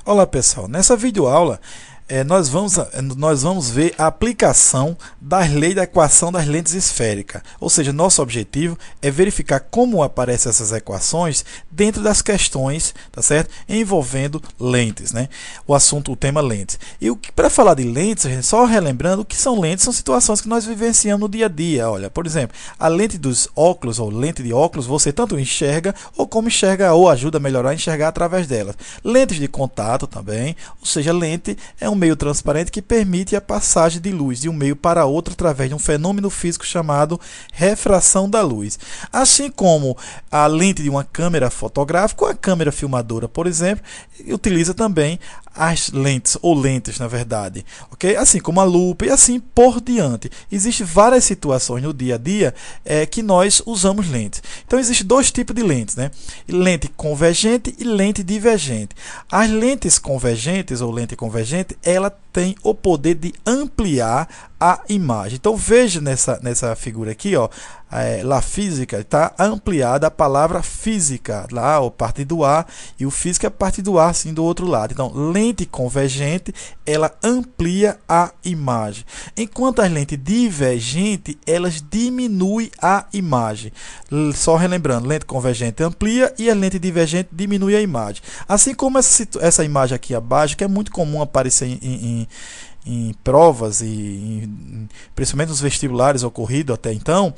Olá pessoal, nessa videoaula nós vamos ver a aplicação das leis da equação das lentes esféricas. Ou seja, nosso objetivo é verificar como aparecem essas equações dentro das questões, tá certo? Envolvendo lentes, né? O tema lentes. E para falar de lentes, só relembrando o que são lentes, são situações que nós vivenciamos no dia a dia. Olha, por exemplo, a lente dos óculos ou lente de óculos, você tanto enxerga ou como enxerga ou ajuda a melhorar a enxergar através delas. Lentes de contato também, ou seja, lente é um meio transparente que permite a passagem de luz de um meio para outro através de um fenômeno físico chamado refração da luz. Assim como a lente de uma câmera fotográfica, a câmera filmadora, por exemplo, utiliza também as lentes, ou lentes na verdade, ok? Assim como a lupa e assim por diante. Existem várias situações no dia a dia que nós usamos lentes. Então existem dois tipos de lentes, né? Lente convergente e lente divergente. As lentes convergentes ou lente convergente, ela tem o poder de ampliar a imagem. Então veja nessa figura aqui, ó, lá física, está ampliada a palavra física, lá a parte do A, e o física é a parte do A, assim, do outro lado. Então, lente convergente, ela amplia a imagem. Enquanto as lentes divergentes, elas diminuem a imagem. Só relembrando, lente convergente amplia e a lente divergente diminui a imagem. Assim como essa imagem aqui abaixo, que é muito comum aparecer em provas e principalmente nos vestibulares ocorrido até então,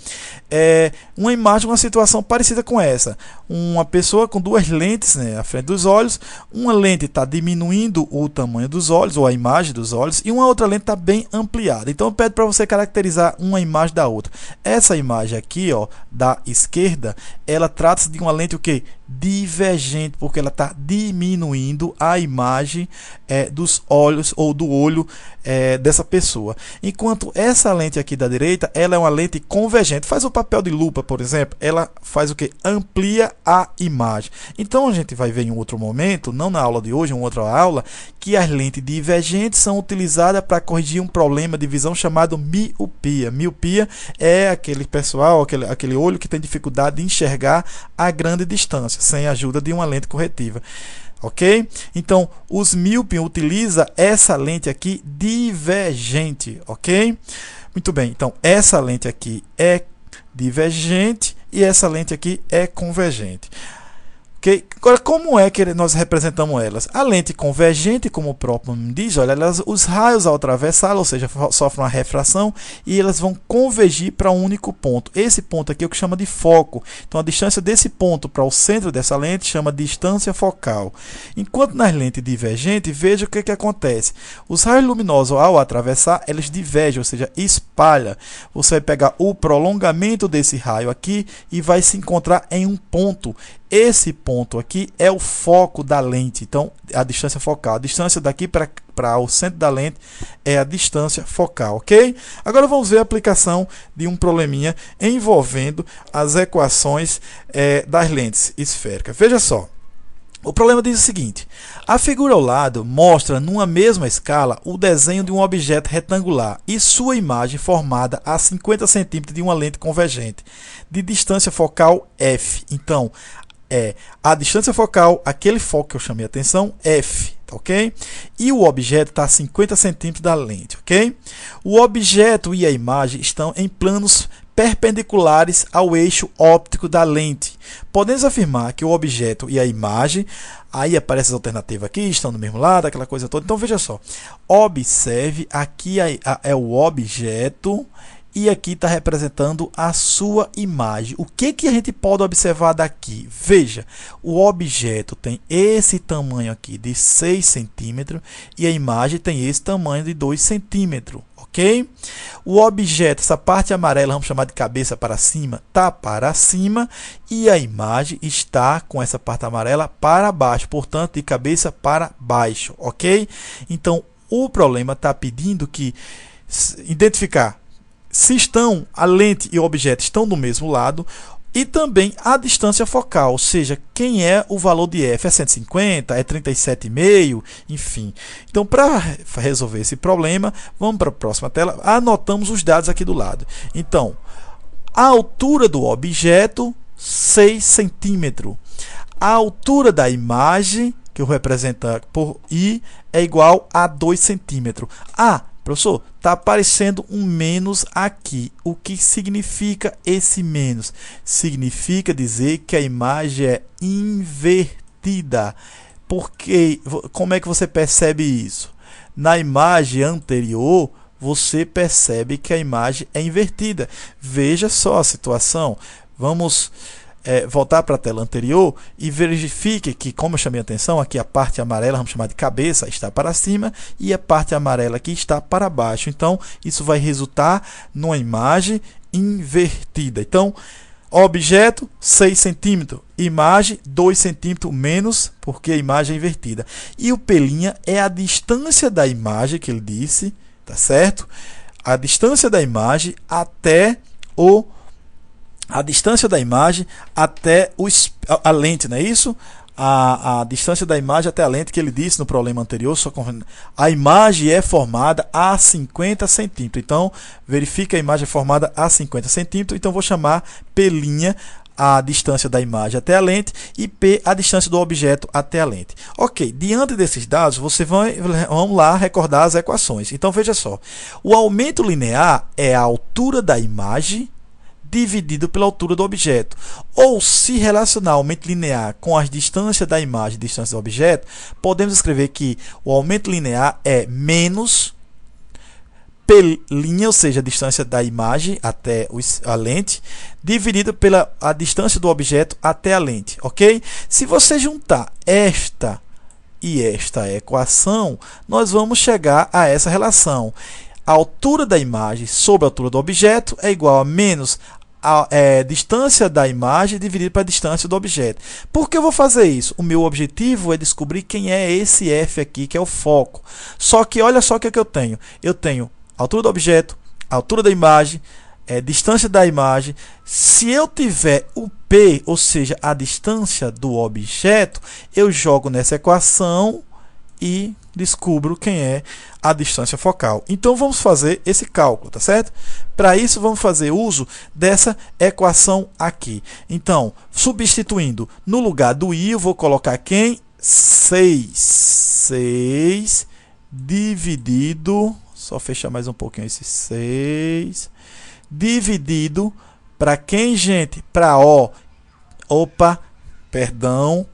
uma imagem, uma situação parecida com essa. Uma pessoa com duas lentes, né, à frente dos olhos, uma lente está diminuindo o tamanho dos olhos ou a imagem dos olhos e uma outra lente está bem ampliada. Então eu peço para você caracterizar uma imagem da outra. Essa imagem aqui, ó, da esquerda, ela trata-se de uma lente o quê? Divergente, porque ela está diminuindo a imagem dos olhos ou do olho dessa pessoa. Enquanto essa lente aqui da direita, ela é uma lente convergente, faz o papel de lupa, por exemplo, ela faz o que? Amplia a imagem. Então a gente vai ver em um outro momento, não na aula de hoje, em outra aula, que as lentes divergentes são utilizadas para corrigir um problema de visão chamado miopia. Miopia é aquele pessoal, aquele olho que tem dificuldade de enxergar a grande distância, sem a ajuda de uma lente corretiva. Ok? Então, os míopes utilizam essa lente aqui divergente, ok? Muito bem, então essa lente aqui é divergente e essa lente aqui é convergente. Okay? Agora, como é que nós representamos elas? A lente convergente, como o próprio nome diz, olha, os raios ao atravessá-la, ou seja, sofrem uma refração e elas vão convergir para um único ponto. Esse ponto aqui é o que chama de foco. Então, a distância desse ponto para o centro dessa lente chama distância focal. Enquanto nas lentes divergentes, veja o que acontece. Os raios luminosos, ao atravessar, eles divergem, ou seja, espalham. Você vai pegar o prolongamento desse raio aqui e vai se encontrar em um ponto. Esse ponto aqui é o foco da lente, então a distância focal. A distância daqui para o centro da lente é a distância focal, ok? Agora vamos ver a aplicação de um probleminha envolvendo as equações das lentes esféricas. Veja só. O problema diz o seguinte: a figura ao lado mostra numa mesma escala o desenho de um objeto retangular e sua imagem formada a 50 centímetros de uma lente convergente de distância focal f. Então, a distância focal, aquele foco que eu chamei a atenção, f, ok? E o objeto está a 50 centímetros da lente, ok? O objeto e a imagem estão em planos perpendiculares ao eixo óptico da lente. Podemos afirmar que o objeto e a imagem, aí aparece as alternativas aqui, estão do mesmo lado, aquela coisa toda. Então veja só, observe, aqui é o objeto e aqui está representando a sua imagem. O que a gente pode observar daqui? Veja, o objeto tem esse tamanho aqui de 6 centímetros e a imagem tem esse tamanho de 2 centímetros. Ok? O objeto, essa parte amarela, vamos chamar de cabeça para cima, está para cima e a imagem está com essa parte amarela para baixo, portanto, de cabeça para baixo. Ok? Então, o problema está pedindo que identificar se a lente e o objeto estão do mesmo lado e também a distância focal, ou seja, quem é o valor de f, é 150, é 37,5, enfim. Então, para resolver esse problema, vamos para a próxima tela, anotamos os dados aqui do lado. Então, a altura do objeto, 6 centímetros. A altura da imagem, que que eu vou representar por I, é igual a 2 centímetros. Ah, professor, está aparecendo um menos aqui. O que significa esse menos? Significa dizer que a imagem é invertida. Porque, como é que você percebe isso? Na imagem anterior, você percebe que a imagem é invertida. Veja só a situação. Vamos voltar para a tela anterior e verifique que, como eu chamei a atenção, aqui a parte amarela, vamos chamar de cabeça, está para cima e a parte amarela aqui está para baixo. Então, isso vai resultar numa imagem invertida. Então, objeto 6 centímetros, imagem 2 centímetros menos, porque a imagem é invertida. E o P' é a distância da imagem que ele disse, tá certo? A distância da imagem até a lente, não é isso? A distância da imagem até a lente que ele disse no problema anterior, a imagem é formada a 50 centímetros. Então, verifica a imagem é formada a 50 centímetros. Então, vou chamar P' a distância da imagem até a lente e P a distância do objeto até a lente. Ok, diante desses dados, vamos lá recordar as equações. Então, veja só. O aumento linear é a altura da imagem dividido pela altura do objeto. Ou, se relacionar o aumento linear com as distâncias da imagem e distância do objeto, podemos escrever que o aumento linear é menos P', ou seja, a distância da imagem até a lente, dividido pela a distância do objeto até a lente, ok? Se você juntar esta e esta equação, nós vamos chegar a essa relação. A altura da imagem sobre a altura do objeto é igual a menos a distância da imagem dividido pela distância do objeto. Por que eu vou fazer isso? O meu objetivo é descobrir quem é esse F aqui, que é o foco. Só que olha só o que é que eu tenho. Eu tenho a altura do objeto, a altura da imagem, distância da imagem. Se eu tiver o P, ou seja, a distância do objeto, eu jogo nessa equação e descubro quem é a distância focal. Então, vamos fazer esse cálculo, tá certo? Para isso, vamos fazer uso dessa equação aqui. Então, substituindo no lugar do I, eu vou colocar quem? 6 dividido, só fechar mais um pouquinho esse 6, dividido, para quem, gente? Para O. Opa, perdão,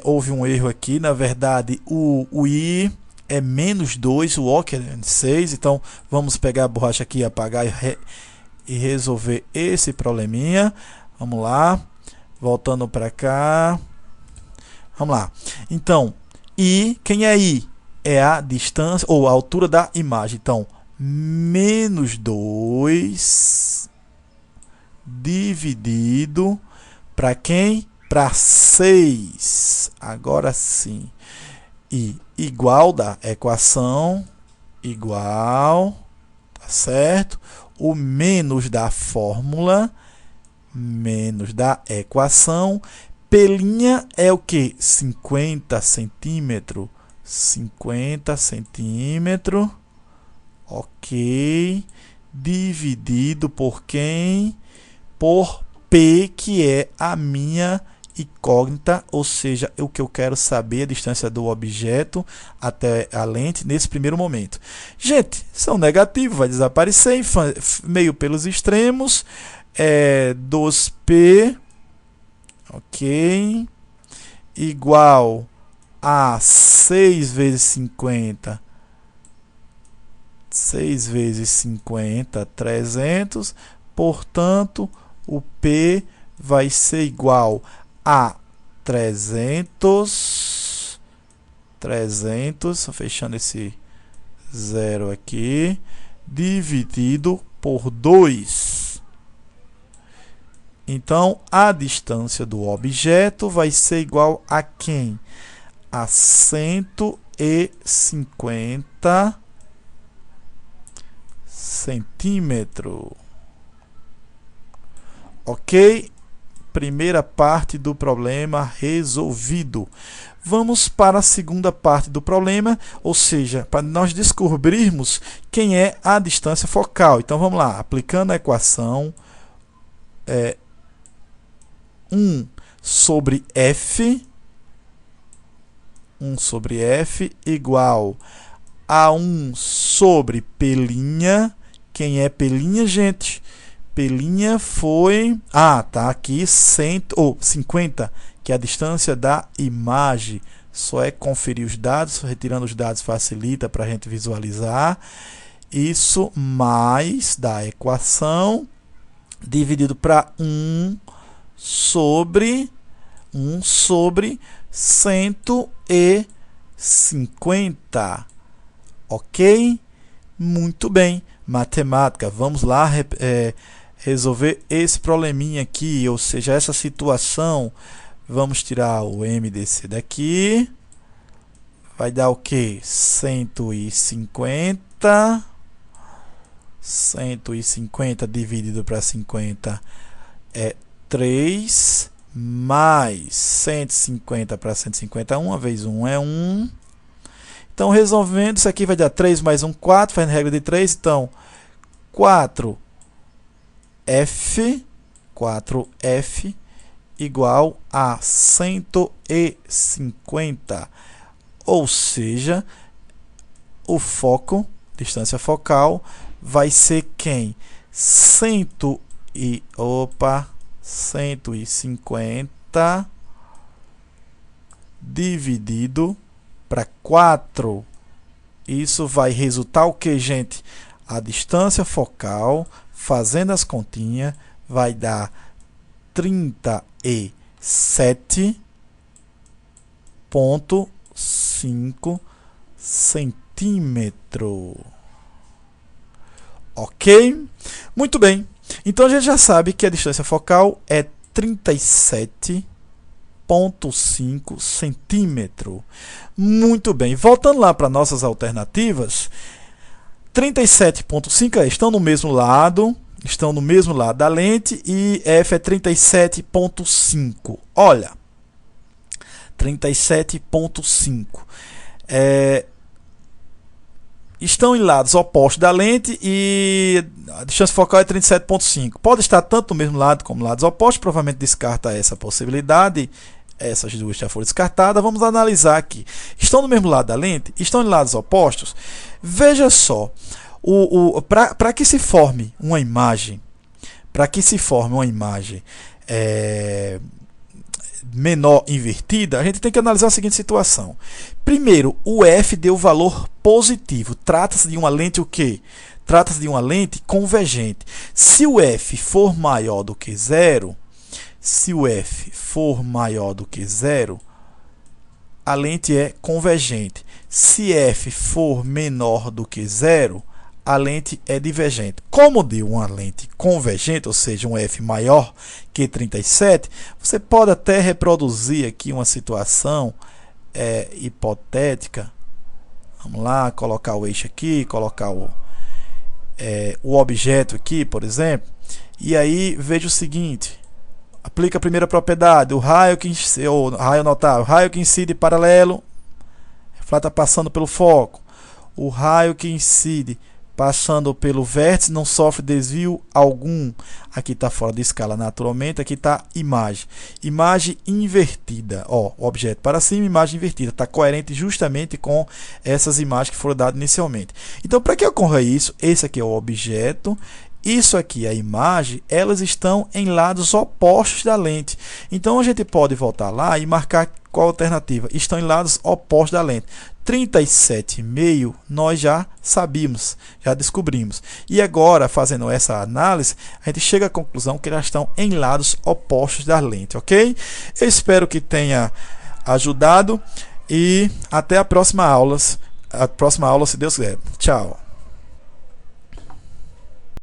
houve um erro aqui, na verdade o I é menos 2, o O que é 6, então vamos pegar a borracha aqui, apagar e resolver esse probleminha. Vamos lá, voltando para cá, vamos lá. Então, I, quem é I? É a distância, ou a altura da imagem. Então, menos 2 dividido para quem? Para 6. Agora sim. E igual da equação, igual, tá certo? O menos da fórmula, menos da equação. P' é o que? 50 centímetros. 50 centímetros. Ok. Dividido por quem? Por P, que é a minha incógnita, ou seja, o que eu quero saber, a distância do objeto até a lente nesse primeiro momento. Gente, são negativos, vai desaparecer, meio pelos extremos, 2P, ok, igual a 6 vezes 50, 6 vezes 50, 300, portanto, o P vai ser igual a 300, fechando esse zero aqui, dividido por 2. Então, a distância do objeto vai ser igual a quem? A 150 centímetros. Ok? Primeira parte do problema resolvido. Vamos para a segunda parte do problema, ou seja, para nós descobrirmos quem é a distância focal. Então, vamos lá. Aplicando a equação 1 sobre F 1 sobre F igual a 1 sobre P'. Quem é P', gente? P' foi... tá aqui 50, que é a distância da imagem. Só é conferir os dados, retirando os dados facilita para a gente visualizar. Isso mais da equação dividido para 1 sobre 150. Ok? Muito bem. Matemática. Vamos lá resolver esse probleminha aqui, ou seja, essa situação. Vamos tirar o MDC daqui. Vai dar o quê? 150. 150 dividido para 50 é 3, mais 150 para 150, 1 vezes 1 é 1. Então, resolvendo, isso aqui vai dar 3 mais 1, 4, fazendo regra de 3. Então, 4F igual a 150. Ou seja, o foco, distância focal, vai ser quem? 150 dividido para 4. Isso vai resultar o que, gente? A distância focal, fazendo as continhas, vai dar 37,5 centímetros. Ok? Muito bem. Então, a gente já sabe que a distância focal é 37,5 centímetros. Muito bem. Voltando lá para nossas alternativas, 37,5 estão no mesmo lado da lente e F é 37,5. Olha, 37,5. Estão em lados opostos da lente e a distância focal é 37,5. Pode estar tanto no mesmo lado como lados opostos, provavelmente descarta essa possibilidade. Essas duas já foram descartadas. Vamos analisar aqui. Estão no mesmo lado da lente? Estão em lados opostos? Veja só, para que se forme uma imagem, menor invertida, a gente tem que analisar a seguinte situação. Primeiro, o F deu valor positivo. Trata-se de uma lente o quê? Trata-se de uma lente convergente. Se o F for maior do que zero, a lente é convergente. Se F for menor do que zero, a lente é divergente. Como deu uma lente convergente, ou seja, um F maior que 37, você pode até reproduzir aqui uma situação hipotética. Vamos lá, colocar o eixo aqui, colocar o objeto aqui, por exemplo. E aí, veja o seguinte. Aplica a primeira propriedade. O raio que incide paralelo está passando pelo foco. O raio que incide passando pelo vértice não sofre desvio algum. Aqui está fora de escala naturalmente. Aqui está imagem. Imagem invertida. Objeto para cima, imagem invertida. Está coerente justamente com essas imagens que foram dadas inicialmente. Então, para que ocorra isso, esse aqui é o objeto. Isso aqui é a imagem, elas estão em lados opostos da lente. Então, a gente pode voltar lá e marcar qual a alternativa. Estão em lados opostos da lente. 37,5 nós já sabíamos, já descobrimos. E agora, fazendo essa análise, a gente chega à conclusão que elas estão em lados opostos da lente, ok? Eu espero que tenha ajudado e até a próxima aula, se Deus quiser. Tchau!